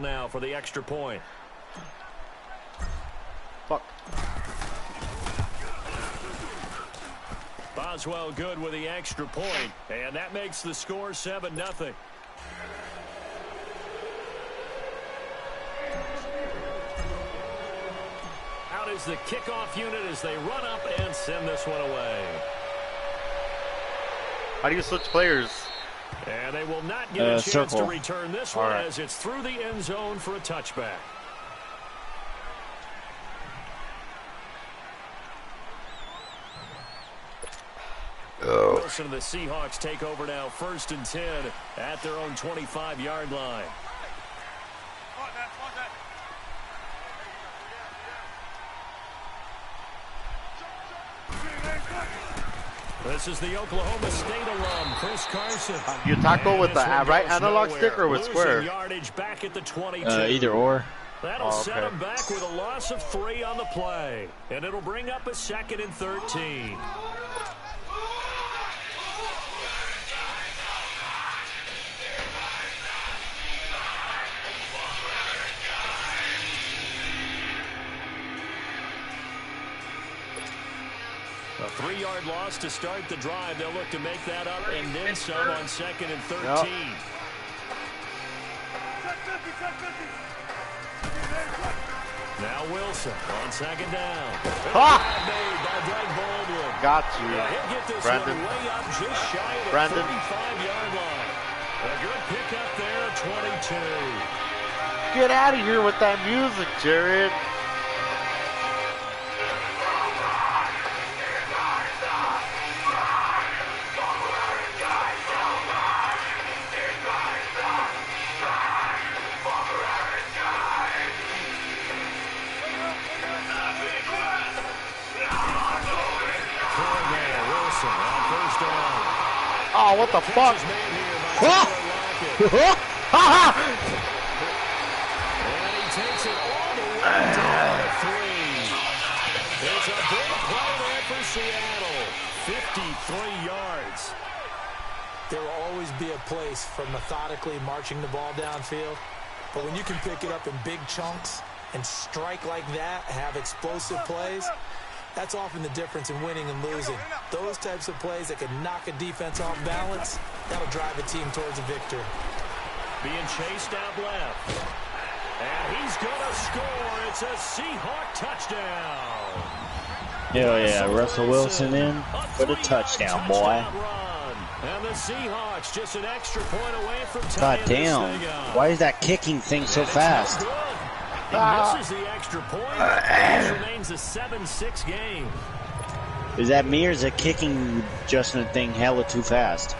now for the extra point. Fuck. Boswell good with the extra point, and that makes the score 7-0. Out is the kickoff unit as they run up and send this one away. How do you switch players? And they will not get a chance to return this one right. as it's through the end zone for a touchback. Wilson and the Seahawks take over now, 1st and 10 at their own 25-yard line. This is the Oklahoma State alum, Chris Carson. You tackle with the right analog stick or with square? Yardage back at the 22. Either or. That'll set him back with a loss of 3 on the play. And it'll bring up a 2nd and 13. A 3-yard loss to start the drive. They'll look to make that up and then some on 2nd and 13. Yep. Now Wilson on 2nd down. Ha! Made by Doug Baldwin. Got you, He'll get this Brandon. one way up just shy of the Brandon. 35-yard line. A good pickup there at 22. Get out of here with that music, Jared. Oh, what the fuck? And he takes it all the way down to 3. It's a big play there for Seattle. 53 yards. There will always be a place for methodically marching the ball downfield. But when you can pick it up in big chunks and strike like that, have explosive plays, that's often the difference in winning and losing. Those types of plays that can knock a defense off balance, that'll drive a team towards a victory. Being chased out left. And he's going to score. It's a Seahawk touchdown. Hell yeah, Russell Wilson in for the touchdown, boy. And the Seahawks just an extra point away from God damn. Why is that kicking thing so fast? He misses the extra point. This remains a 7-6 game. Is that me or is the kicking adjustment thing hella too fast?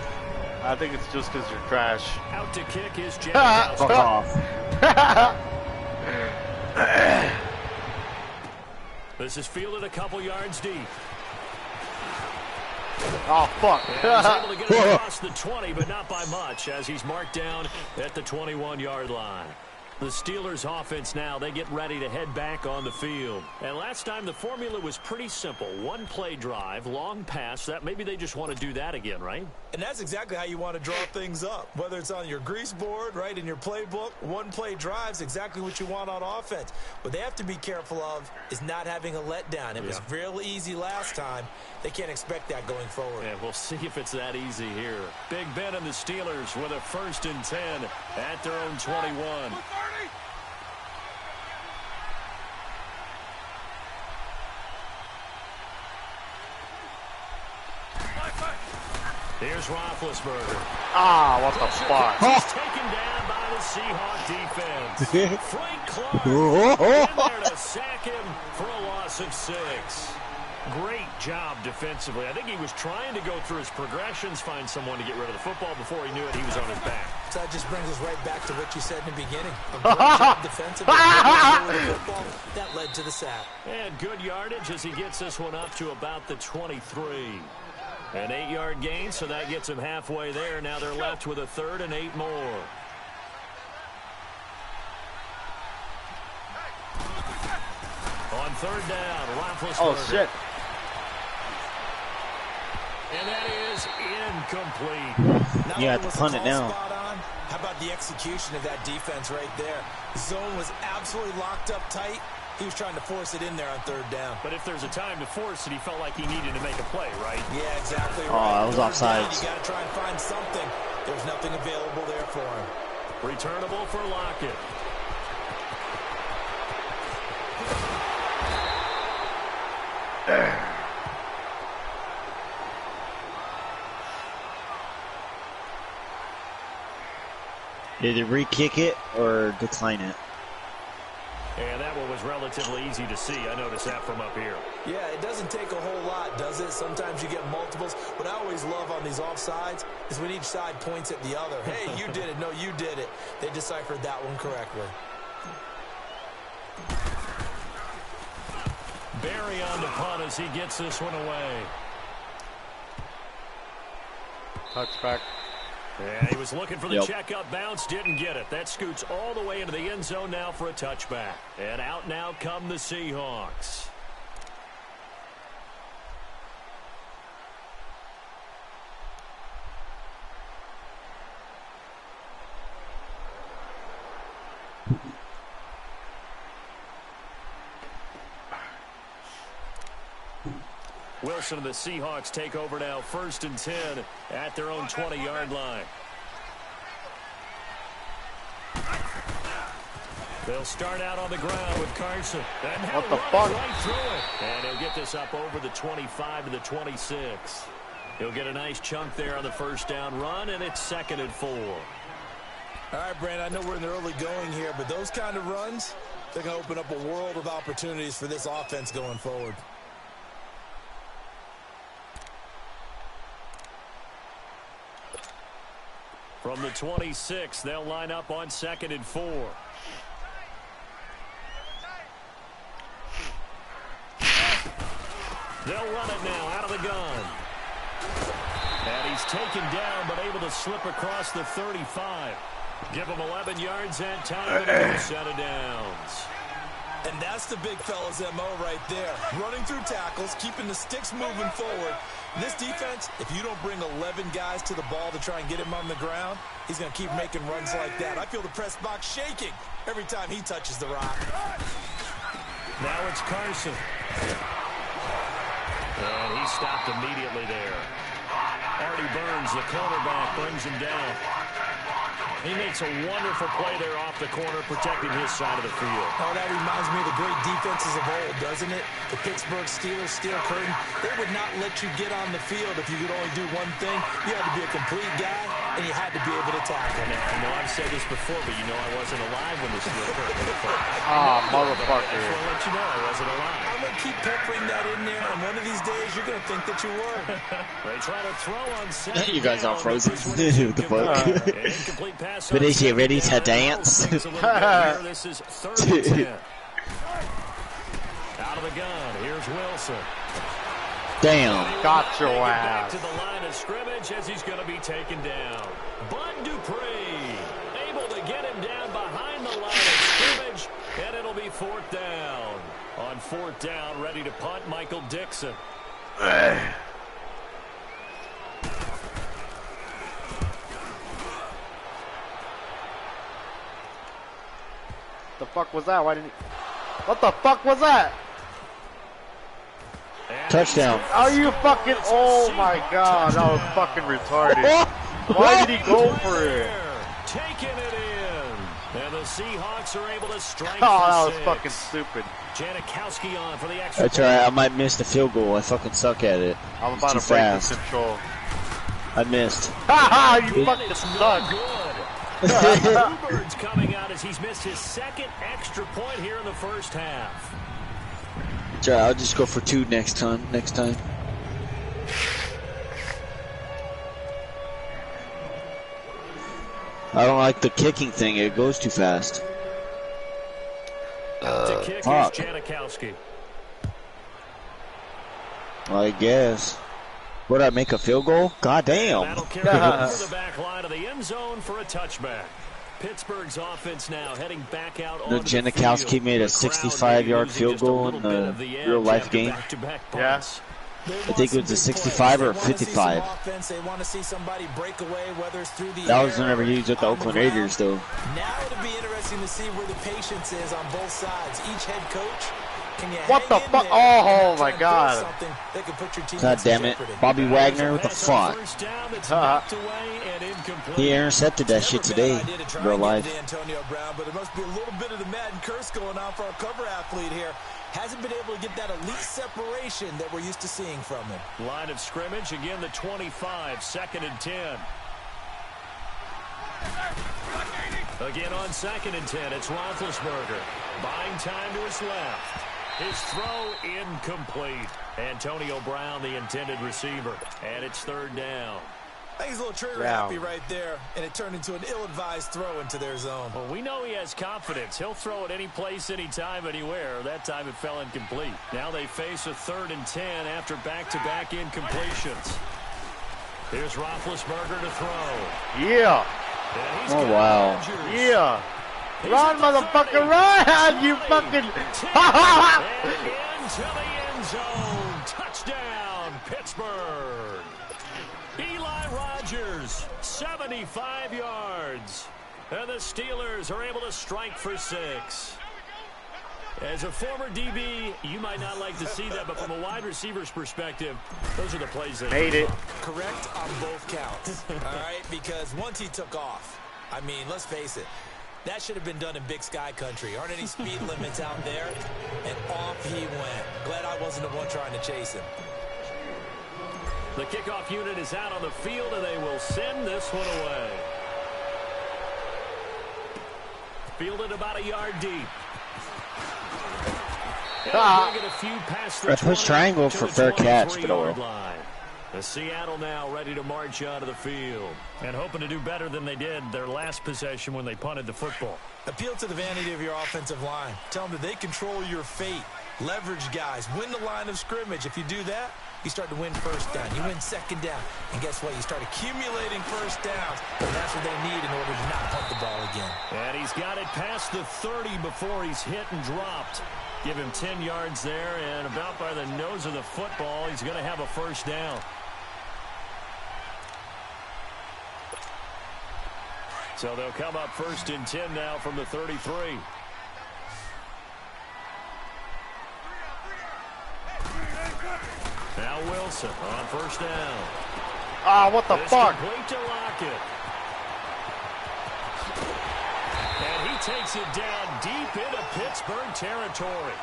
I think it's just because you're trash. Out to kick is Fuck off. This is fielded a couple yards deep. Oh, fuck. He's able to get it across the 20, but not by much, as he's marked down at the 21-yard line. The Steelers offense now, they get ready to head back on the field. And last time the formula was pretty simple. 1-play drive, long pass. That maybe they just want to do that again, right? And that's exactly how you want to draw things up. Whether it's on your grease board, right, in your playbook, 1-play drive's exactly what you want on offense. What they have to be careful of is not having a letdown. It was real easy last time. They can't expect that going forward. And we'll see if it's that easy here. Big Ben and the Steelers with a 1st and 10 at their own 21. Here's Roethlisberger. Ah, what the fuck? He's taken down by the Seahawk defense. Frank Clark in there to sack him for a loss of 6. Great job defensively. I think he was trying to go through his progressions, find someone to get rid of the football. Before he knew it, he was on his back. So that just brings us right back to what you said in the beginning. A great job defensively. Football, that led to the sack. And good yardage as he gets this one up to about the 23. An 8-yard gain, so that gets him halfway there. Now they're left with a 3rd and 8 more. On 3rd down, Roethlisberger. Oh, shit. And that is incomplete. You have to punt it now. How about the execution of that defense right there? Zone was absolutely locked up tight. He was trying to force it in there on third down. But if there's a time to force it, he felt like he needed to make a play, right? Yeah, exactly right. Oh, that was offsides. You got to try and find something. There's nothing available there for him. Returnable for Lockett. Either re-kick it or decline it. And that one was relatively easy to see. I noticed that from up here. Yeah, it doesn't take a whole lot, does it? Sometimes you get multiples. What I always love on these offsides is when each side points at the other. Hey, you did it. No, you did it. They deciphered that one correctly. Barry on the punt as he gets this one away. Touchback. Yeah, he was looking for the checkup bounce, didn't get it. That scoots all the way into the end zone now for a touchback. And out now come the Seahawks. Wilson and the Seahawks take over now, 1st and 10 at their own 20-yard line. They'll start out on the ground with Carson. What the fuck? Right through it. And he'll get this up over the 25 to the 26. He'll get a nice chunk there on the first down run, and it's 2nd and 4. All right, Brandon, I know we're in the early going here, but those kind of runs, they're going to open up a world of opportunities for this offense going forward. From the 26, they'll line up on 2nd and 4. They'll run it now out of the gun. And he's taken down, but able to slip across the 35. Give him 11 yards that time, and a set of downs. And that's the big fella's MO right there. Running through tackles, keeping the sticks moving forward. This defense, if you don't bring 11 guys to the ball to try and get him on the ground, he's going to keep making runs like that. I feel the press box shaking every time he touches the rock. Now it's Carson. And he stopped immediately there. Artie Burns, the cornerback, brings him down. He makes a wonderful play there off the corner, protecting his side of the field. Oh, that reminds me of the great defenses of old, doesn't it? The Pittsburgh Steelers, steel curtain. They would not let you get on the field if you could only do one thing. You had to be a complete guy, and you had to be able to tackle. Now, I know I've said this before, but you know I wasn't alive when the steel curtain was put. Ah, motherfucker. I just want to let you know I wasn't alive. I'm going to keep peppering that in there, and one of these days you're going to think that you were. They try to throw on second. You guys are frozen. What the fuck? Incomplete pass. But is he ready to dance? This is 3rd and 10. Out of the gun. Here's Wilson. Damn. Got your Back ass. to the line of scrimmage as he's going to be taken down. Bud Dupree able to get him down behind the line of scrimmage, and it'll be 4th down. On 4th down, ready to punt, Michael Dixon. The fuck was that? Why didn't he... What the fuck was that? Touchdown. Are you fucking... Oh my god, that was fucking retarded. Why did he go for it? Taking it in. And the Seahawks are able to strike. Oh, that was 6. fucking stupid. Janikowski on for the extra. That's alright, I might miss the field goal. I fucking suck at it. I'm about to Too break fast. the control. I missed. Haha, you fucking It's suck. not good. Bluebirds coming out as he's missed his 2nd extra point here in the first half. It's alright, I'll just go for 2 next time. I don't like the kicking thing. It goes too fast. To kick fuck. is Janikowski. I guess. Would I make a field goal? God damn. That'll carry over the back line of the end zone for a touchback. Pittsburgh's offense now heading back out on the Janikowski field. made a The crowd 65-yard losing field just a goal little in bit the of the edge real-life after game. back-to-back Yeah. punts. I think it was a 65 or a 55. They want to see somebody break away, whether it's through the That was never used with the Oakland Raiders, though. Now it'll be interesting to see where the patience is on both sides. Each head coach. What the fuck? Oh my God. God damn it. Bobby Wagner, what the fuck? He intercepted that shit today, real life. Antonio Brown, but there must be a little bit of the Madden curse going on for our cover athlete here. Hasn't been able to get that elite separation that we're used to seeing from him. Line of scrimmage, again the 25, 2nd and 10. Again on 2nd and 10, it's Roethlisberger. Buying time to his left. His throw incomplete. Antonio Brown, the intended receiver. And it's 3rd down. I think he's a little trigger happy right there, and it turned into an ill-advised throw into their zone. Well, we know he has confidence. He'll throw it any place, anytime, anywhere. That time it fell incomplete. Now they face a 3rd and 10 after back-to-back incompletions. Here's Roethlisberger to throw. Yeah. Oh, wow. Yeah. Run, motherfucker, run! You fucking... And into the end zone. Touchdown, Pittsburgh. Eli Rogers, 75 yards. And the Steelers are able to strike for 6. As a former DB, you might not like to see that, but from a wide receiver's perspective, those are the plays they made it. Correct on both counts. All right, because once he took off, I mean, let's face it, that should have been done in Big Sky country. Aren't any speed limits out there? And off he went. Glad I wasn't the one trying to chase him. The kickoff unit is out on the field, and they will send this one away. Fielded about a yard deep. I push triangle for fair catch, but oh well. The Seattle now ready to march out of the field and hoping to do better than they did their last possession when they punted the football. Appeal to the vanity of your offensive line. Tell them that they control your fate. Leverage guys. Win the line of scrimmage. If you do that, you start to win 1st down. You win 2nd down. And guess what? You start accumulating 1st downs. And that's what they need in order to not punt the ball again. And he's got it past the 30 before he's hit and dropped. Give him 10 yards there, and about by the nose of the football, he's going to have a 1st down. So they'll come up 1st and 10 now from the 33. Now Wilson on 1st down. Ah, what the fuck? Complete to Lockett. And he takes it down deep into Pittsburgh territory.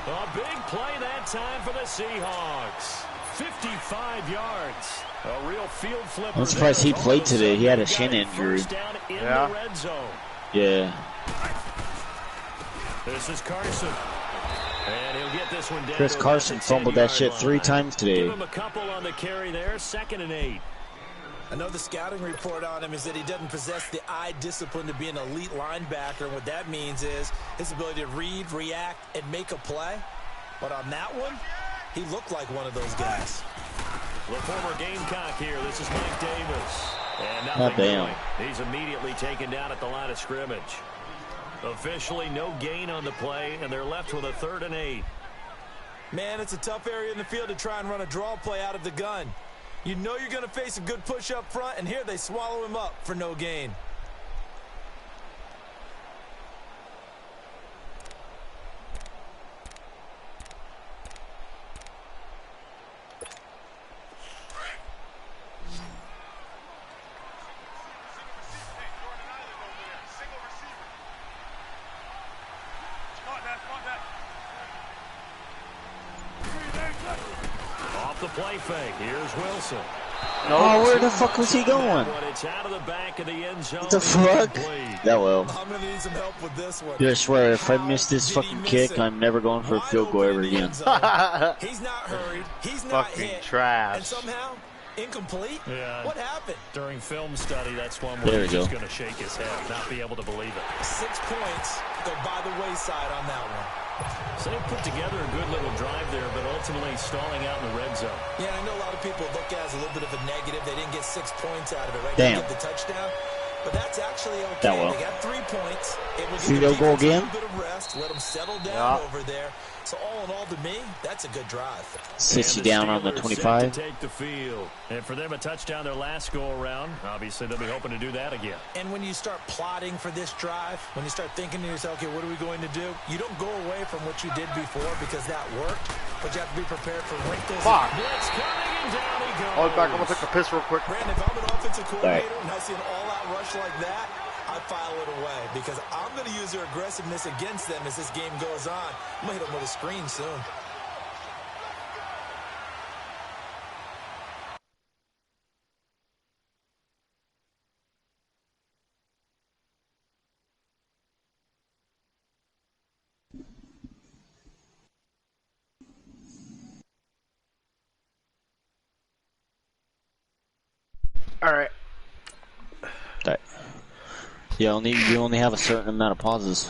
A big play that time for the Seahawks. 55 yards. A real field flipper. I'm surprised he played today. He had a shin injury. Yeah. The red zone. Yeah. This is Carson. And he'll get this one down. Chris Carson fumbled that shit 3 times today. Give him a couple on the carry there. 2nd and 8. I know the scouting report on him is that he doesn't possess the eye discipline to be an elite linebacker. And what that means is his ability to read, react, and make a play. But on that one, he looked like one of those guys. The former Gamecock here. This is Mike Davis. And nothing doing. He's immediately taken down at the line of scrimmage. Officially no gain on the play, and they're left with a 3rd and 8. Man, it's a tough area in the field to try and run a draw play out of the gun. You know you're going to face a good push up front, and here they swallow him up for no gain. Play fake. Here's Wilson. Oh, where the fuck was he going? It's out of the back of the end zone. What the fuck? That will. I'm gonna need some help with this one. Dude, I swear, if I miss this fucking kick, I'm never going for a field goal ever again. He's not hurried. He's not fucking hit. trash. And somehow, incomplete? Yeah. What happened? During film study, that's one where he's just going to shake his head, not be able to believe it. 6 points go by the wayside on that one. So they put together a good little drive there, but ultimately stalling out in the red zone. Yeah, I know a lot of people look at it as a little bit of a negative. They didn't get 6 points out of it, right? Damn. They get the touchdown. But that's actually okay. That well. They got 3 points. It will See, give the they'll go defense again? a little bit of rest, let them settle down over there. So all in all, to me, that's a good drive. Sits you down on the Steelers 25. set to take the field. And for them, a touchdown their last go-around. Obviously, they'll be hoping to do that again. And when you start plotting for this drive, when you start thinking to yourself, okay, what are we going to do? You don't go away from what you did before because that worked, but you have to be prepared for wrinkles. Fuck. Blitz coming, and down he goes. I'll be back. I'm going to take a piss real quick. Brandon, if I'm an offensive coordinator Right. and I see an all-out rush like that, I file it away because I'm going to use their aggressiveness against them as this game goes on. I'm going to hit them with a screen soon. All right. Right. You only have a certain amount of pauses.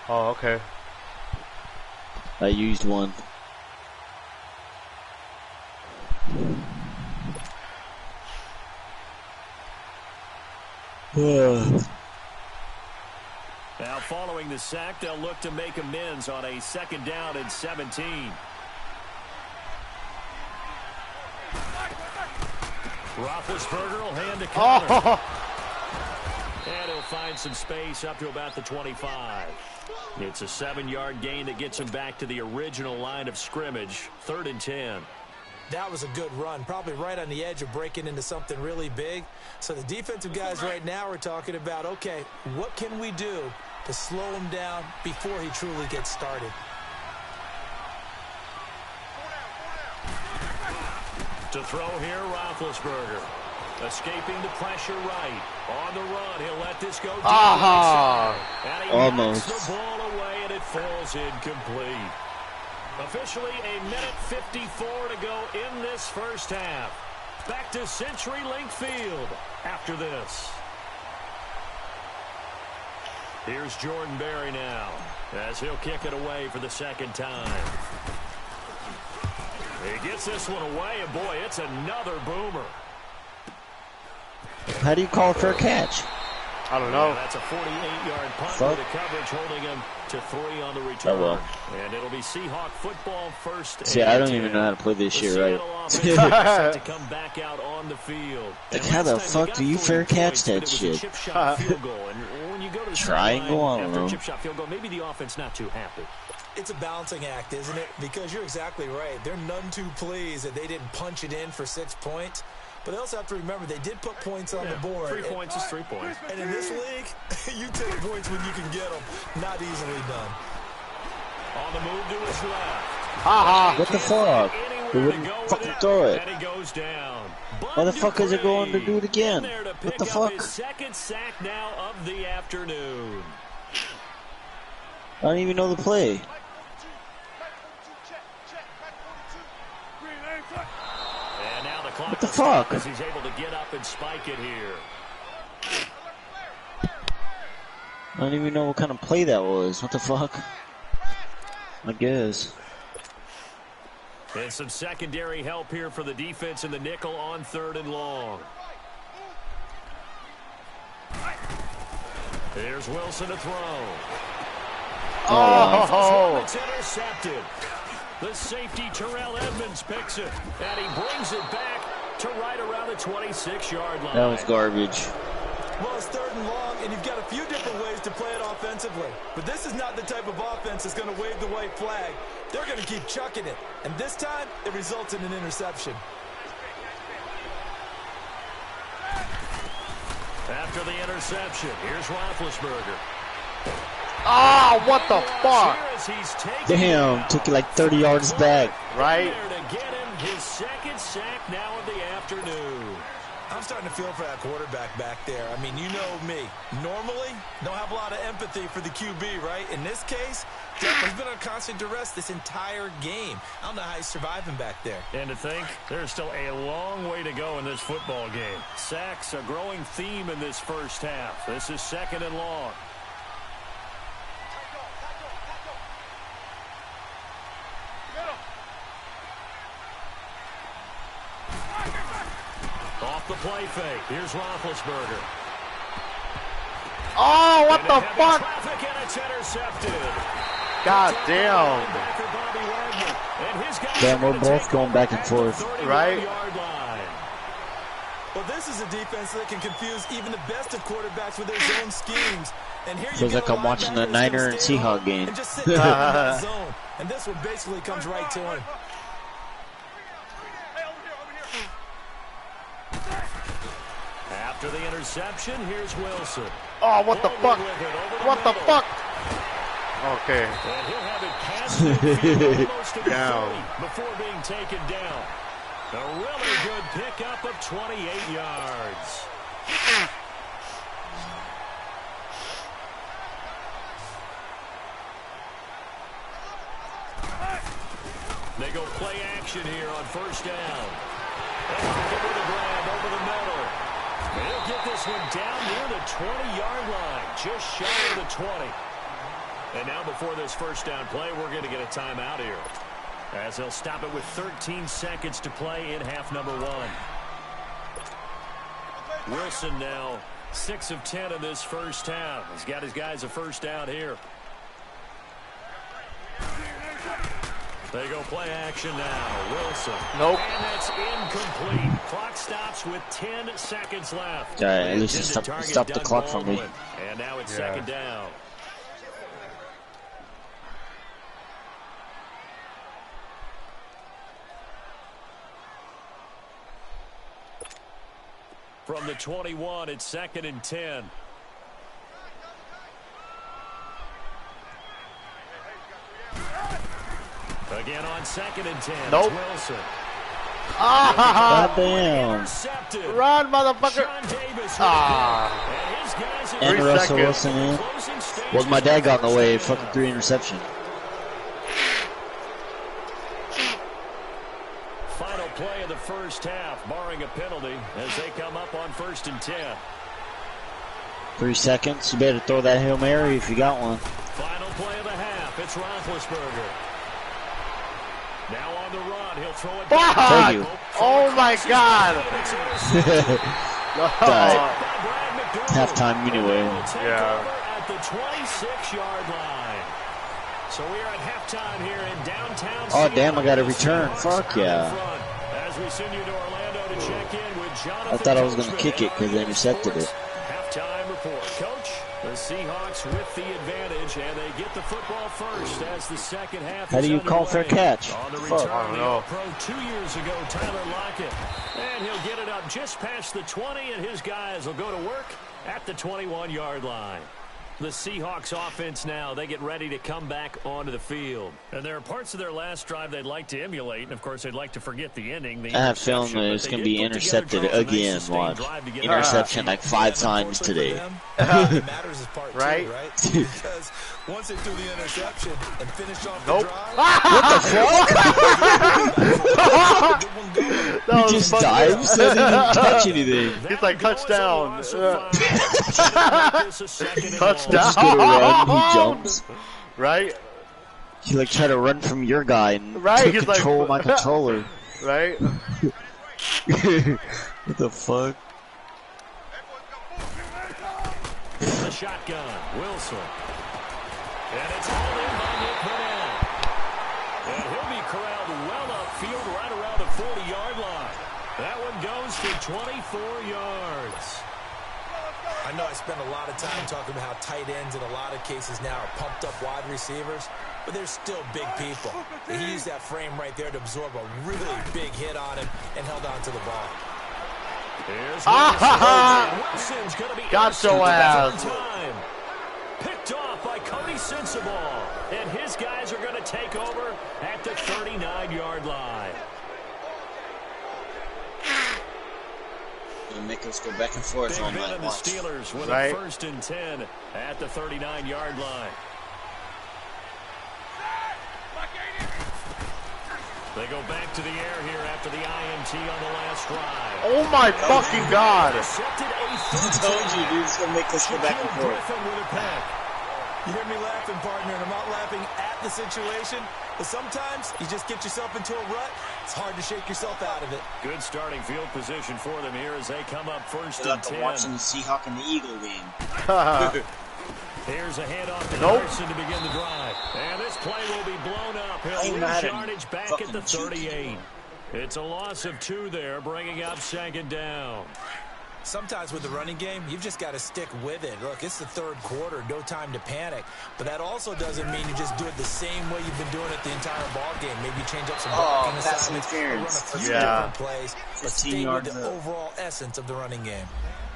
Oh, okay. I used one. Now, following the sack, they'll look to make amends on a 2nd down and 17. Roethlisberger will hand to counter. Oh, And he'll find some space up to about the 25. It's a 7-yard gain that gets him back to the original line of scrimmage, 3rd and 10. That was a good run, probably right on the edge of breaking into something really big. So the defensive guys right now are talking about, okay, what can we do to slow him down before he truly gets started? To throw here, Roethlisberger. Escaping the pressure right. On the run, he'll let this go deep. And he Almost. knocks the ball away, and it falls incomplete. Officially, a minute 54 to go in this first half. Back to CenturyLink Field after this. Here's Jordan Berry now, as he'll kick it away for the 2nd time. He gets this one away, and boy, it's another boomer. How do you call for a catch? I don't know. Yeah, that's a 48-yard punt Fuck. with the coverage holding him to 3 on the return. Oh, well. And it'll be Seahawk football first. See, I don't even know how to play this shit right. Set to come back out on the field. Like, And how the last time fuck they do you got fair 40 catch points, that but it was a shit? chip shot field goal. And when you go to the Triangle, sideline I don't after a know. chip shot field goal, maybe the offense not too happy. It's a balancing act, isn't it? Because you're exactly right. They're none too pleased that they didn't punch it in for 6 points. But they also have to remember they did put points on the board. 3 points is 3 points. And in this league, you take points when you can get them. Not easily done. On the move to his left. What the fuck? He wouldn't fucking throw it. And he goes down. Why the fuck is it going to do it again? In there to What pick the up fuck? his 2nd sack now of the afternoon. I don't even know the play. And now the clock What the will stop fuck? as he's able to get up and spike it here. I don't even know what kind of play that was. What the fuck? I guess. And some secondary help here for the defense in the nickel on 3rd and long. Here's Wilson to throw. Oh, It's intercepted. The safety, Terrell Edmonds, picks it. And he brings it back to right around the 26-yard line. That was garbage. Well, it's 3rd and long, and you've got a few different ways to play it offensively. But this is not the type of offense that's going to wave the white flag. They're going to keep chucking it. And this time, it results in an interception. After the interception, here's Roethlisberger. oh, what the fuck? Here as he's taken Damn, down. took you like 30 yards back. Right? There to get him his 2nd sack now of the afternoon. I'm starting to feel for that quarterback back there. I mean, you know me. Normally, don't have a lot of empathy for the QB, right? In this case, he's been on constant duress this entire game. I don't know how he's surviving back there. And to think, there's still a long way to go in this football game. Sacks, a growing theme in this first half. This is 2nd and long. Off the play fake. Here's Roethlisberger. Oh, what the fuck? Traffic and it's intercepted. God damn. Damn, we're both going back and forth. Right? Well, this is a defense that can confuse even the best of quarterbacks with their zone schemes. And here Feels like I'm watching the Niner and Seahawks game. And just sit there in that zone. And this one basically comes right to him. After the interception, here's Wilson. Oh, what the fuck? What the fuck? Okay. And he'll have it past midfield, almost to the Down. 30 before being taken down. A really good pickup of 28 yards. They go play action here on first down. With a grab over the middle. And he'll get this one down near the 20-yard line, just shy of the 20. And now before this first down play, we're going to get a timeout here, as they'll stop it with 13 seconds to play in half number 1. Wilson now 6 of 10 in this first half. He's got his guys a first down here. They go play action now. Wilson. Nope. And that's incomplete. Clock stops with 10 seconds left. All right, at least stop the clock for me. And now it's second down. From the 21, it's 2nd and 10. Again on 2nd and 10. Nope. Wilson. Ah! God damn. Intercepted. Run, motherfucker! Sean Davis. Ah! And his guys And 3 Russell seconds. Wilson in. closing stages. Well, my dad got in the way. Fucking 3 interception. Final play of the first half, barring a penalty, as they come up on 1st and 10. 3 seconds. You better throw that Hail Mary if you got one. Final play of the half. It's Roethlisberger. Now on the run. He'll throw it Fuck! Thank you. Oh my god! Halftime anyway. Yeah. At the 26-yard line. So we are at halftime here in downtown. Oh, damn, Seattle. I got a return. Fuck yeah. As we send you to Orlando to check in with Jonathan I thought I was going to Coachman. kick it because they intercepted it. Halftime report. Coach, the Seahawks with the advantage, and they get the football first as the second half How is do you call fair underway. catch? On the Fuck. return, I don't the know. All-Pro 2 years ago, Tyler Lockett. And he'll get it up just past the 20, and his guys will go to work at the 21-yard line. The Seahawks offense now, they get ready to come back onto the field. And there are parts of their last drive they'd like to emulate, and of course they'd like to forget the ending. The I have feeling interception, that it's but going to they be did put together intercepted a nice again. sustained Watch. drive to get Interception like 5 times today. What matters is part Right? 2, right? Because once they do the interception and finish off Nope. the drive, That He was just fucking- dives, doesn't even touch anything. He's like, touchdown. Touchdown. Just go to run, he jumps. Right? He like try to run from your guy and Right, took he's like- control of my controller. Right? What the fuck? The shotgun, Wilson. And it's all in by Nick Vanell. And he'll be corralled well upfield right around the 40-yard line. That one goes for 24 yards. I know I spend a lot of time talking about how tight ends in a lot of cases now are pumped up wide receivers, but they're still big people. And he used that frame right there to absorb a really big hit on him and held on to the ball. Here's Wilson's going to be Got your ass. time. Picked off by Cody Sensabaugh. And his guys are going to take over at the 39-yard line. Gonna make us go back and forth Big all Ben night. and the Watch. Steelers with Right. a 1st and 10 at the 39-yard line. They go back to the air here after the INT on the last drive. Oh my fucking god! Intercepted a I told you, dude, it's gonna make us go back and Shaquille forth. Griffin with a pick. You hear me laughing, partner, and I'm not laughing at the situation. But sometimes you just get yourself into a rut. It's hard to shake yourself out of it. Good starting field position for them here as they come up first They're and like 10. watching the Seahawk and the Eagle game. Here's a handoff to Nope. Carson to begin the drive. And this play will be blown up. He'll lose yardage back at the 38. It's a loss of 2 there, bringing up 2nd down. Sometimes with the running game, you've just got to stick with it. Look, it's the 3rd quarter, no time to panic. But that also doesn't mean you just do it the same way you've been doing it the entire ball game. Maybe you change up some blocking assignments, or run a few different plays, but stay with the overall essence of the running game.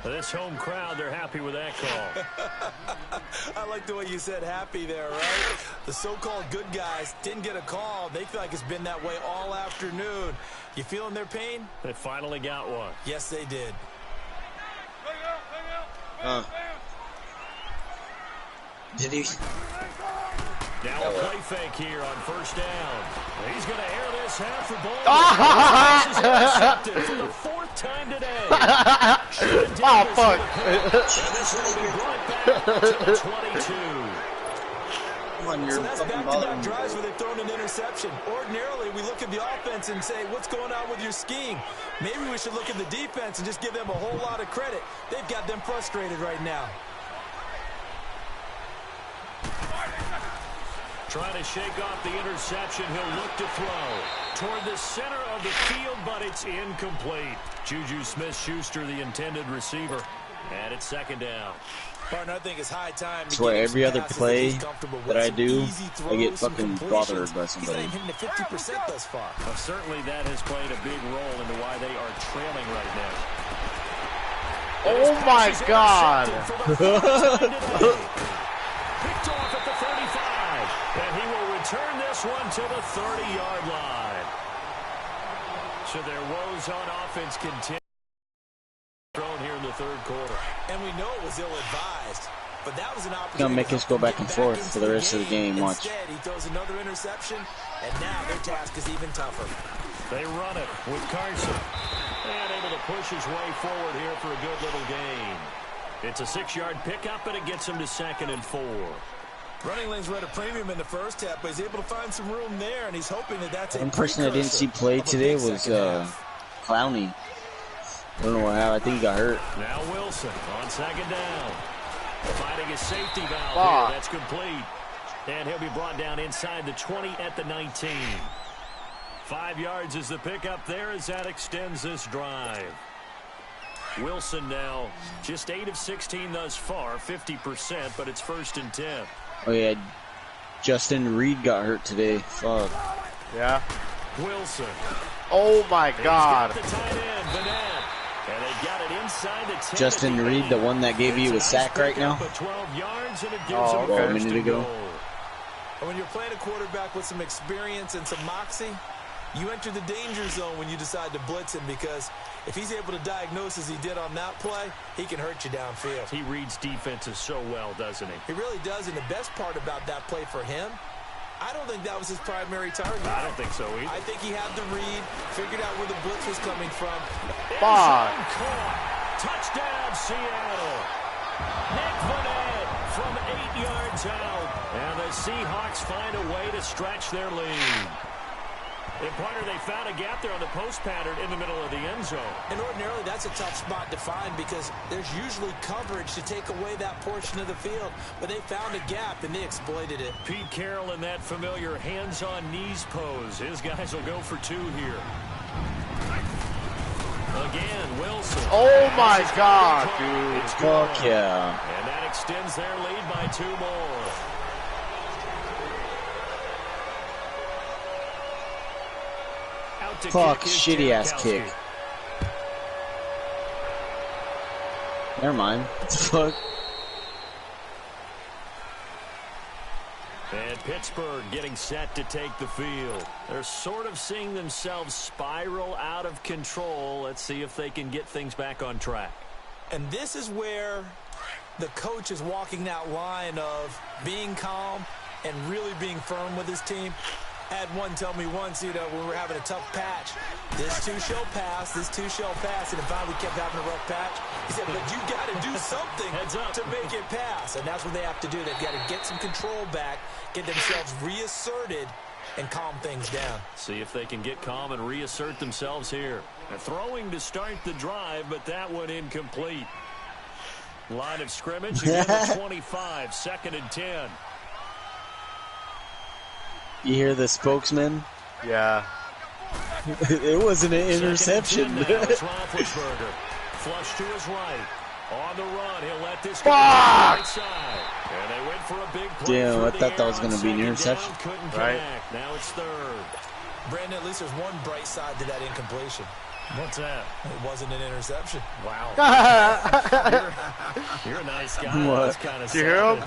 This home crowd, they're happy with that call. I like the way you said happy there, right? The so-called good guys didn't get a call. They feel like it's been that way all afternoon. You feeling their pain? They finally got one. Yes, they did. Did he? Now a play fake here on 1st down. He's going to air this half for ball. This is intercepted for the 4th time today. Oh, fuck. And this will be brought back to the 22. Come on, So you're that's fucking back-to-back bothering drives me. where they've thrown an interception. Ordinarily, we look at the offense and say, what's going on with your scheme? Maybe we should look at the defense and just give them a whole lot of credit. They've got them frustrated right now. Trying to shake off the interception. He'll look to throw toward the center of the field, but it's incomplete. Juju Smith-Schuster, the intended receiver. And it's 2nd down. Partner, I think it's high time. That's why every other play that I do, I get fucking bothered by somebody. He's hitting the 50% thus far. Well, certainly that has played a big role into why they are trailing right now. Oh my God. Picked off at the 35. And he will return this one to the 30-yard line. So their woes on offense continue. Thrown here in the 3rd quarter. And we know it was ill-advised, but that was an opportunity. Gonna make us go back and forth for the rest of the game. Watch. Instead, he throws another interception, and now their task is even tougher. They run it with Carson. And able to push his way forward here for a good little gain. It's a 6-yard pickup, and it gets him to 2nd and 4. Running lanes were at a premium in the first half, but he's able to find some room there, and he's hoping that that's a One person I didn't see play today was Clowney. I don't know what happened. I think he got hurt. Now Wilson on 2nd down. Fighting his safety valve here. That's complete. And he'll be brought down inside the 20 at the 19. 5 yards is the pickup there as that extends this drive. Wilson now just 8 of 16 thus far, 50%, but it's 1st and 10. Oh, yeah. Justin Reed got hurt today. Fuck. Yeah. Wilson. Oh, my God. He's got the tight end, Vanette. And they got it inside the 10. Justin Reed, the one that gave you a sack right now? 12 yards, and it gives Oh, him okay. A minute ago. And when you're playing a quarterback with some experience and some moxie, you enter the danger zone when you decide to blitz him, because if he's able to diagnose as he did on that play, he can hurt you downfield. He reads defenses so well, doesn't he? He really does, and the best part about that play for him, I don't think that was his primary target. I don't think so either. I think he had the read, figured out where the blitz was coming from. Fuck. Touchdown, Seattle. Nick Vanette from 8 yards out. And the Seahawks find a way to stretch their lead. And partner, they found a gap there on the post pattern in the middle of the end zone. And ordinarily, that's a tough spot to find because there's usually coverage to take away that portion of the field. But they found a gap, and they exploited it. Pete Carroll in that familiar hands-on-knees pose. His guys will go for 2 here. Again, Wilson. Oh, my God, dude. Fuck yeah. And that extends their lead by 2 more. Fuck, shitty ass kick. Never mind. What the fuck? And Pittsburgh getting set to take the field. They're sort of seeing themselves spiral out of control. Let's see if they can get things back on track. And this is where the coach is walking that line of being calm and really being firm with his team. I had one tell me once, you know, when we were having a tough patch, this too shall pass, this too shall pass, and if we kept having a rough patch, he said, but you got to do something to make it pass, and that's what they have to do. They've got to get some control back, get themselves reasserted, and calm things down. See if they can get calm and reassert themselves here. They're throwing to start the drive, but that one incomplete. Line of scrimmage, again at 25, 2nd and 10. You hear the spokesman? Yeah. It wasn't an interception. Roethlisberger. Flush to his right. On the run, he'll let this go right side. And they went for a big play. Damn, I thought that was going to be an interception. Couldn't right. connect. Now it's 3rd. Brandon, at least there's one bright side to that incompletion. What's that? It wasn't an interception. Wow. you're a nice guy. What? That's kind of Do you hear him?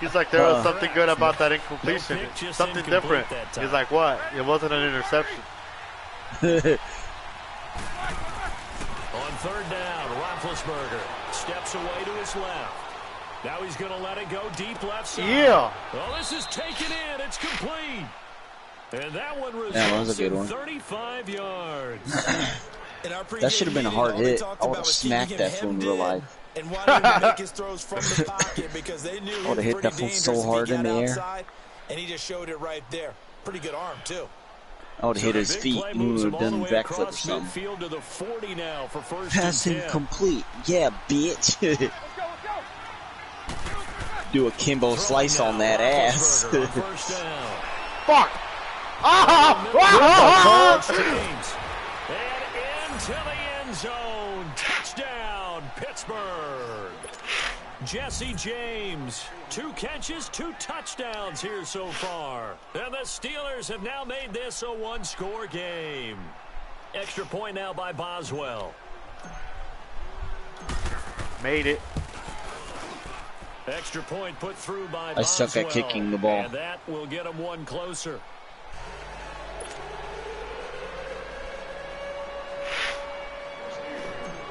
He's like, there was something good about that incompletion. No Something different. He's like, what? It wasn't an interception. On 3rd down, Roethlisberger steps away to his left. Now he's going to let it go deep left side. Yeah. Well, this is taken in. It's complete. And that one was a good one. 35 yards. That should have been a hard hit. I would have smacked that fool in real life. And wanted him to make his throws from the pocket because they knew he was hit that fool so hard in the air. And he just showed it right there. Pretty good arm, too. I would have hit his feet and he would have done a backflip or something. To the 40 now for first Passing complete. Yeah, bitch. Do a Kimbo slice on that ass. Fuck. James. And into the end zone. Touchdown, Pittsburgh. Jesse James. 2 catches, 2 touchdowns here so far. And the Steelers have now made this a 1-score game. Extra point now by Boswell. Made it. Extra point put through by I suck at kicking the ball. And that will get them 1 closer.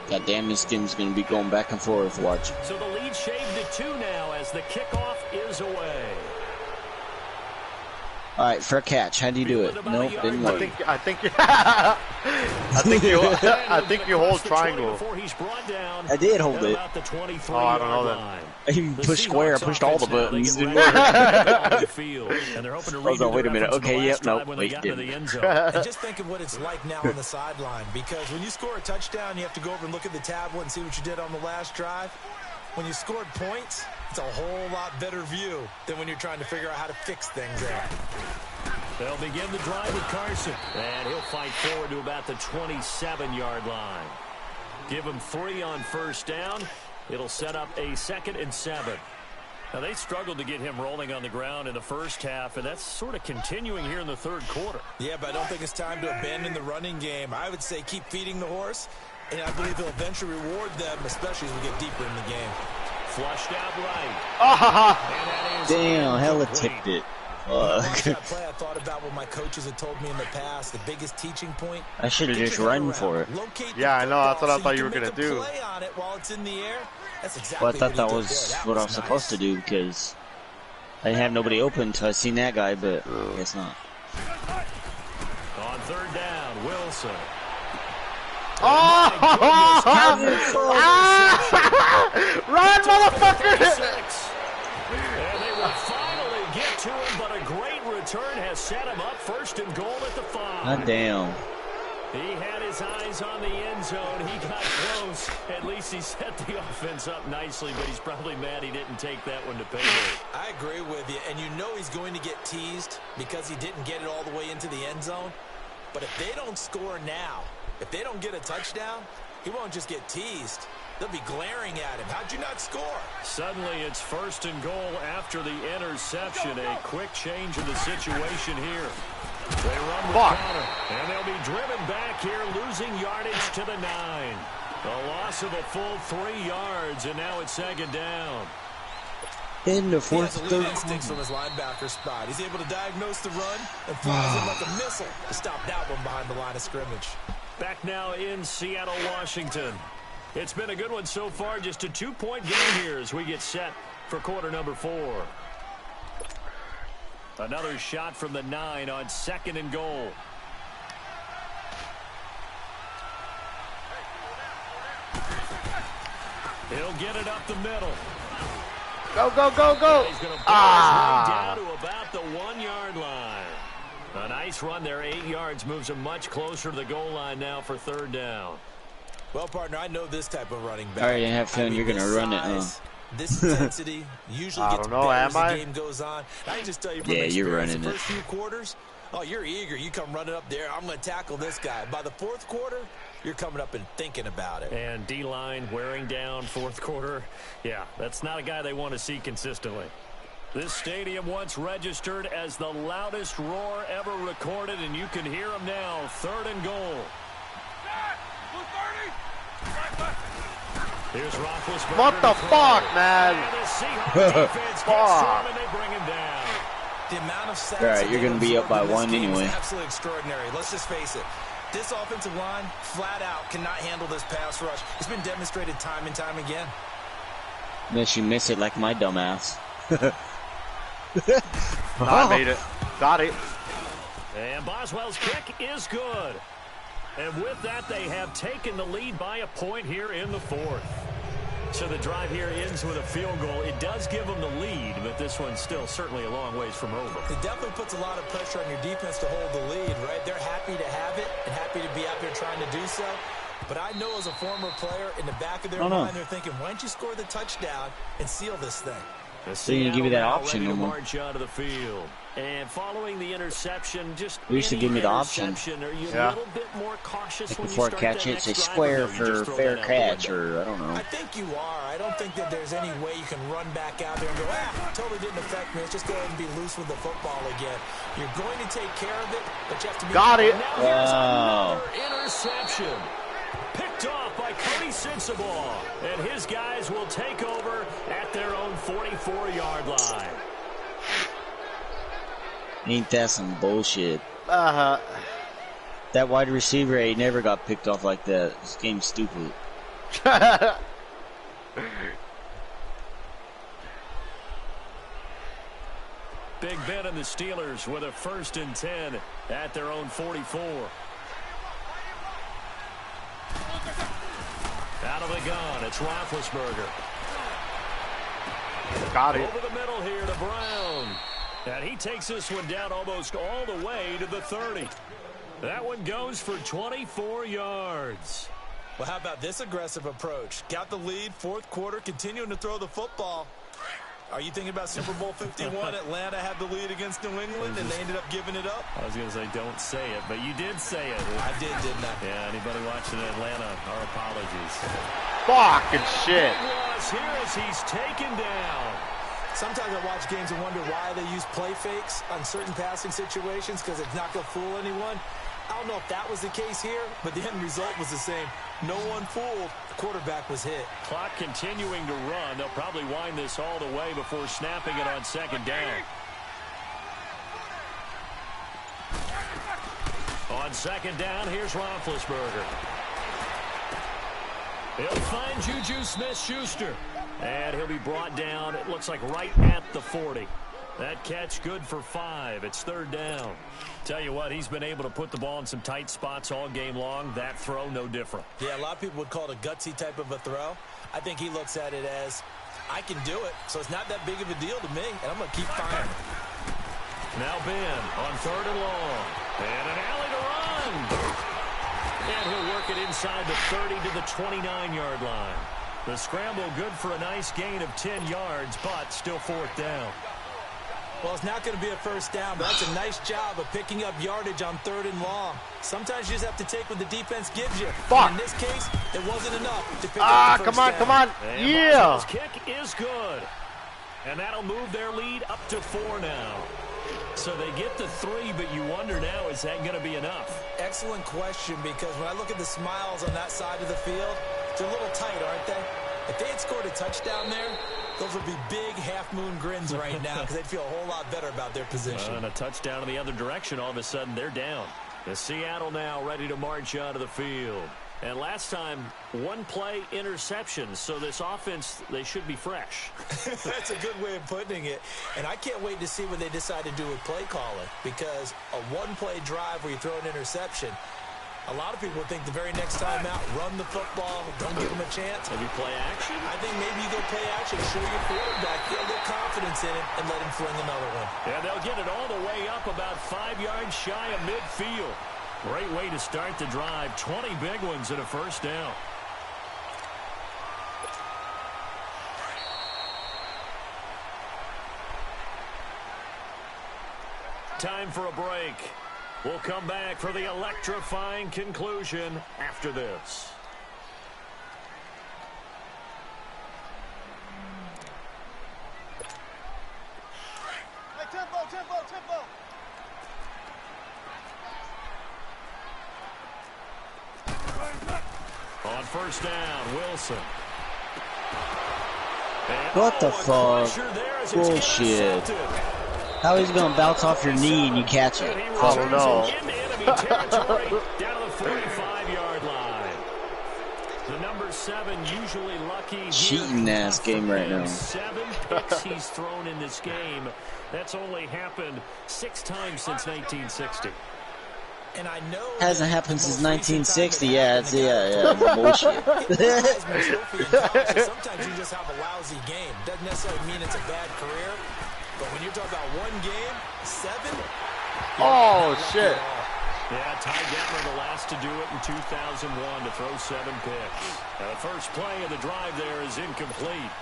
God damn, this game's going to be going back and forth. Watch. So the lead shaved to 2 now as the kickoff is away. All right, for a catch. How do you do it? Nope, didn't work. I think you hold triangle. I did hold it. Oh, I don't know that. I even pushed square. I pushed all the buttons. Didn't work. I was like, wait a minute. Okay, yep, nope. Wait, didn't. And just think of what it's like now on the sideline, because when you score a touchdown, you have to go over and look at the tablet and see what you did on the last drive. When you scored points, it's a whole lot better view than when you're trying to figure out how to fix things there. They'll begin the drive with Carson. And he'll fight forward to about the 27-yard line. Give him 3 on first down. It'll set up a 2nd and 7. Now, they struggled to get him rolling on the ground in the first half, and that's sort of continuing here in the 3rd quarter. Yeah, but I don't think it's time to abandon the running game. I would say keep feeding the horse, and I believe he'll eventually reward them, especially as we get deeper in the game. Flushed out right. Damn, hella tipped it. That play, I thought about what my coaches had told me in the past. The biggest teaching point. I should have just run for it. Yeah, I know. That's what I thought you were going to do. Play on it while it's in the air. That's exactly well, I thought that was what I was supposed to do because I didn't have nobody open until I seen that guy, but I guess not. On 3rd down, Wilson. Run, motherfucker! And they will finally get to him, but a great return has set him up 1st and goal at the 5. God damn. He had his eyes on the end zone. He got close. At least he set the offense up nicely, but he's probably mad he didn't take that one to payday. I agree with you, and you know he's going to get teased because he didn't get it all the way into the end zone. But if they don't score now, if they don't get a touchdown, he won't just get teased. They'll be glaring at him. How'd you not score? Suddenly it's 1st and goal after the interception. A quick change in the situation here. They run with Connor, and they'll be driven back here, losing yardage to the 9. A loss of a full 3 yards, and now it's 2nd down. In the 4th, 3rd instincts from his linebacker spot. He's able to diagnose the run and flies it like a missile to stop that one behind the line of scrimmage. Back now in Seattle, Washington. It's been a good one so far. Just a 2-point game here as we get set for quarter number 4. Another shot from the 9 on 2nd and goal. He'll get it up the middle. Go, go, go, go. He's going to down to about the 1-yard line. A nice run there, 8 yards, moves him much closer to the goal line now for 3rd down. Well, partner, I know this type of running back. All right, I have feeling you're going to run it, huh? This intensity usually gets better as the game goes on. I can just tell you from experience, you're running the first few quarters, oh, you're eager. You come running up there. I'm going to tackle this guy. By the 4th quarter, you're coming up and thinking about it. And D-line wearing down 4th quarter. Yeah, that's not a guy they want to see consistently. This stadium once registered as the loudest roar ever recorded, and you can hear him now. 3rd and goal. Here's Roethlisberger. What the fuck, man? And the Seahawks defense gets to him and they bring him down. The amount of sacks. All right, you're going to be up by 1 anyway. Absolutely extraordinary. Let's just face it. This offensive line, flat out, cannot handle this pass rush. It's been demonstrated time and time again. Unless you miss it like my dumbass. I made it. Got it. And Boswell's kick is good. And with that, they have taken the lead by a point here in the 4th. So the drive here ends with a field goal. It does give them the lead, but this one's still certainly a long ways from over. It definitely puts a lot of pressure on your defense to hold the lead, right? They're happy to have it and happy to be out there trying to do so. But I know as a former player, in the back of their mind, they're thinking, why don't you score the touchdown and seal this thing? So you give you that option no more. March out of the field. And following the interception, just they used to give me the option. Are you a little bit more cautious like when before you catch it, say square for fair catch, or I don't know. I think you are. I don't think that there's any way you can run back out there and go, totally didn't affect me. Let's just go ahead and be loose with the football again. You're going to take care of it, but you have to be. Got it. Now here's another interception. Picked off by Cody Sensabaugh. And his guys will take over at their own 44-yard line. Ain't that some bullshit? Uh-huh. That wide receiver ain't never got picked off like that. This game's stupid. Big Ben and the Steelers with a 1st and 10 at their own 44. Out of the gun, it's Roethlisberger. Got it. Over the middle here to Brown. And he takes this one down almost all the way to the 30. That one goes for 24 yards. Well, how about this aggressive approach? Got the lead, 4th quarter, continuing to throw the football. Are you thinking about Super Bowl 51? Atlanta had the lead against New England, and they ended up giving it up? I was going to say don't say it, but you did say it. I did, didn't I? Yeah, anybody watching Atlanta, our apologies. Fucking shit. Here as he's taken down. Sometimes I watch games and wonder why they use play fakes on certain passing situations because it's not going to fool anyone. I don't know if that was the case here, but the end result was the same. No one fooled. The quarterback was hit. Clock continuing to run. They'll probably wind this all the way before snapping it on 2nd down. On 2nd down, here's Roethlisberger. He'll find Juju Smith-Schuster. And he'll be brought down, it looks like right at the 40. That catch good for 5. It's 3rd down. Tell you what, he's been able to put the ball in some tight spots all game long. That throw, no different. Yeah, a lot of people would call it a gutsy type of a throw. I think he looks at it as, I can do it, so it's not that big of a deal to me, and I'm going to keep firing. Now Ben on 3rd and long. And an alley to run. And he'll work it inside the 30 to the 29-yard line. The scramble good for a nice gain of 10 yards, but still 4th down. Well, it's not going to be a 1st down, but that's a nice job of picking up yardage on 3rd and long. Sometimes you just have to take what the defense gives you. Fuck. In this case, it wasn't enough to pick up the 1st down. Come on. And yeah. His kick is good. And that'll move their lead up to 4 now. So they get the 3, but you wonder now, is that going to be enough? Excellent question, because when I look at the smiles on that side of the field, they're a little tight, aren't they? If they had scored a touchdown there, those would be big half-moon grins right now because they'd feel a whole lot better about their position. And a touchdown in the other direction, all of a sudden they're down. The Seattle now ready to march out of the field. And last time, one play interception. So this offense, they should be fresh. That's a good way of putting it. And I can't wait to see what they decide to do with play calling. Because a one-play drive where you throw an interception, a lot of people think the very next time out, run the football, don't give them a chance. Maybe play action? I think maybe you go play action, show your quarterback, get a little confidence in it, and let him fling another one. Yeah, they'll get it all the way up about 5 yards shy of midfield. Great way to start the drive. 20 big ones and a first down. Time for a break. We'll come back for the electrifying conclusion after this. Hey, tempo. On first down, Wilson. What the fuck? Bullshit. How he's gonna bounce off your knee and you catch it? I don't know. Down to the 45-yard line. The number 7 usually lucky. Cheating ass game right now. 7 picks he's thrown in this game. That's only happened 6 times since 1960. And I know hasn't happened since 1960. Yeah, it's bullshit. Sometimes you just have a lousy game. Doesn't necessarily mean it's a bad career. But when you're talking about one game, 7. Oh shit! Yeah, Ty Detmer the last to do it in 2001 to throw 7 picks. Now the first play of the drive there is incomplete.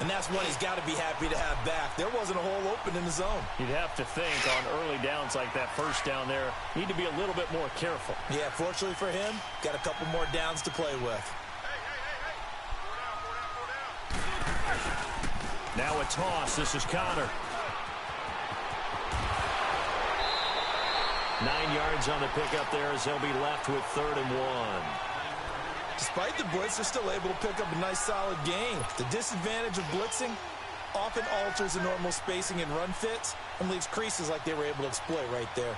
And that's one he's got to be happy to have back. There wasn't a hole open in the zone. You'd have to think on early downs like that first down there, need to be a little bit more careful. Yeah, fortunately for him, got a couple more downs to play with. Now a toss. This is Connor. 9 yards on the pickup there as they'll be left with 3rd and 1. Despite the blitz, they're still able to pick up a nice solid gain. The disadvantage of blitzing often alters the normal spacing and run fits and leaves creases like they were able to exploit right there.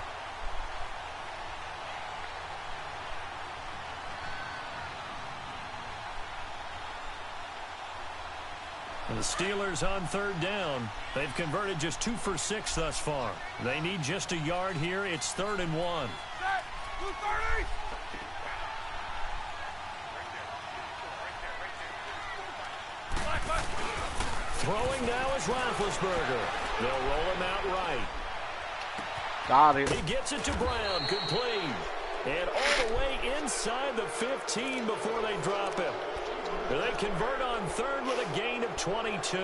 And the Steelers on 3rd down. They've converted just 2 for 6 thus far. They need just a yard here. It's 3rd and 1. Throwing now is Roethlisberger. They'll roll him out right. Got it. He gets it to Brown, complete. And all the way inside the 15 before they drop him. They convert on 3rd with a gain of 22.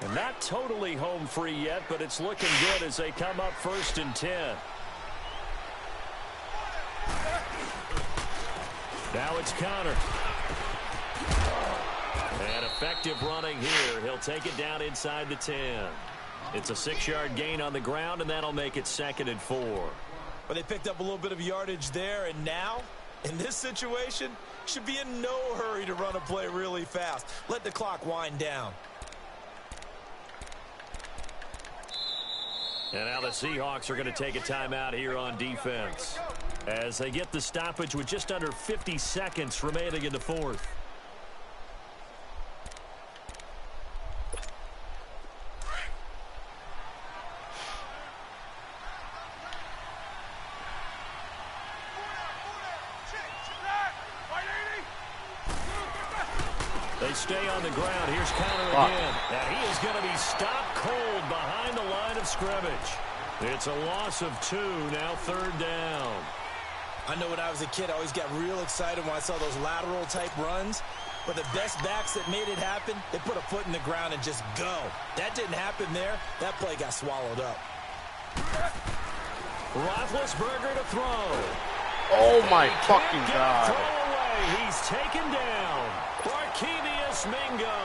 And not totally home free yet, but it's looking good as they come up 1st and 10. Now it's Connor. And effective running here. He'll take it down inside the 10. It's a 6-yard gain on the ground, and that'll make it 2nd and 4. Well, they picked up a little bit of yardage there, and now, in this situation, should be in no hurry to run a play really fast. Let the clock wind down. And now the Seahawks are going to take a timeout here on defense as they get the stoppage with just under 50 seconds remaining in the 4th. They stay on the ground. Here's Connor again. And he is going to be stopped cold behind the line of scrimmage. It's a loss of 2, now 3rd down. I know when I was a kid, I always got real excited when I saw those lateral type runs. But the best backs that made it happen, they put a foot in the ground and just go. That didn't happen there. That play got swallowed up. Roethlisberger to throw. Oh my fucking God. Throw away. He's taken down. Barkevius Mingo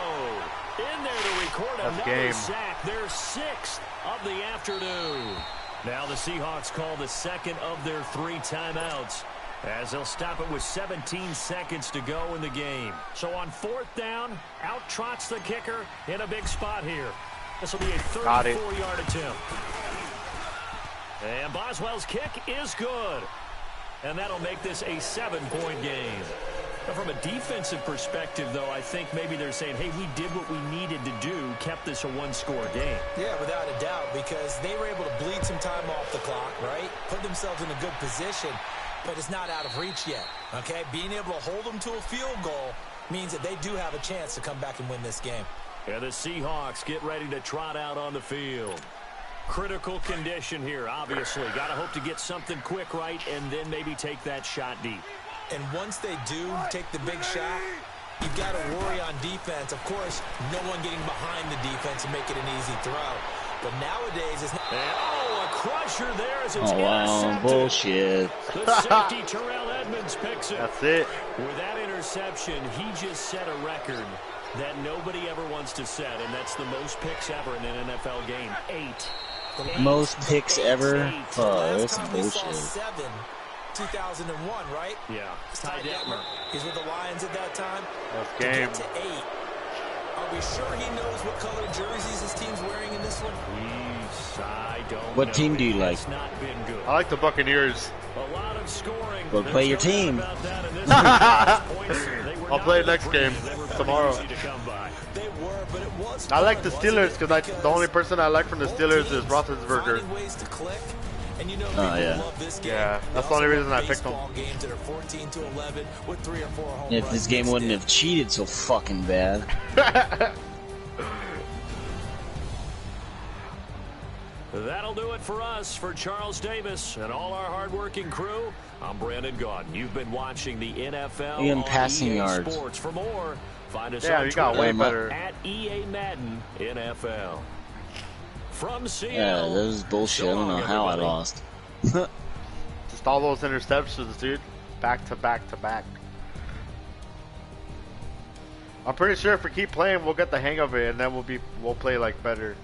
in there to record another sack. Their 6th of the afternoon. Now the Seahawks call the 2nd of their 3 timeouts as they'll stop it with 17 seconds to go in the game. So on 4th down, out trots the kicker in a big spot here. This will be a Got it. 34-yard attempt. And Boswell's kick is good. And that'll make this a 7-point game. Now, from a defensive perspective, though, I think maybe they're saying, hey, we did what we needed to do, kept this a one-score game. Yeah, without a doubt, because they were able to bleed some time off the clock, right? Put themselves in a good position, but it's not out of reach yet, okay? Being able to hold them to a field goal means that they do have a chance to come back and win this game. And the Seahawks get ready to trot out on the field. Critical condition here, obviously. Got to hope to get something quick right and then maybe take that shot deep. And once they do take the big shot, you've got to worry on defense. Of course, no one getting behind the defense and make it an easy throw. But nowadays, it's not. Oh, a crusher there as it's Oh, wow. intercepted. Bullshit. The safety, Terrell Edmonds, picks it. That's it. With that interception, he just set a record that nobody ever wants to set, and that's the most picks ever in an NFL game. 8. Most picks ever? Oh, Last that's time some we saw bullshit. 7, 2001, right? Yeah. Ty Detmer. He's with the Lions at that time. That's To game. get to 8. Are we sure he knows what color jerseys his team's wearing in this one? I don't What know. team do you like? It's not been good. I like the Buccaneers. A lot of scoring. Well, play your There's no team. doubt about that in this points. They were I'll not play really next pretty. game They were tomorrow. easy to come by. They were, but it was I like the fun, wasn't Steelers it? because the only person I like from the both Steelers is teams Roethlisberger. finding ways to click, and you know Oh, people yeah. love this game. Yeah, They that's the also only reason love I picked them. baseball games that are 14-11 with 3 or 4 home If runs this game mixed wouldn't in. have cheated so fucking bad. That'll do it for us. For Charles Davis and all our hardworking crew, I'm Brandon Gaudin. You've been watching the NFL Even on passing EA yards. Sports. For more, find us Yeah, on you got way Twitter better. at EA Madden NFL. From Yeah, Seattle. that was bullshit. I so don't know long, how I everybody. lost. Just all those interceptions, dude. Back to back to back. I'm pretty sure if we keep playing, we'll get the hang of it, and then we'll play like better.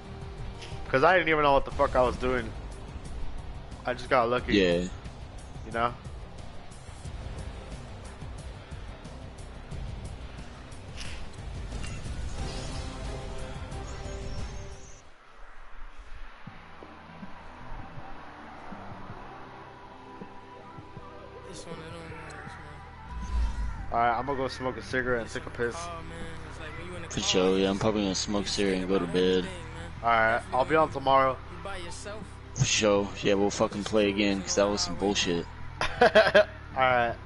Cause I didn't even know what the fuck I was doing. I just got lucky. Yeah. You know. It's one of them ones, man. Alright, I'm gonna go smoke a cigarette and take a piss. Oh, man. It's like when you in the For car, sure, yeah. I'm you probably gonna smoke cereal and go to bed. Alright, I'll be on tomorrow. You by yourself? For sure. Yeah, we'll fucking play again, because that was some bullshit. Alright.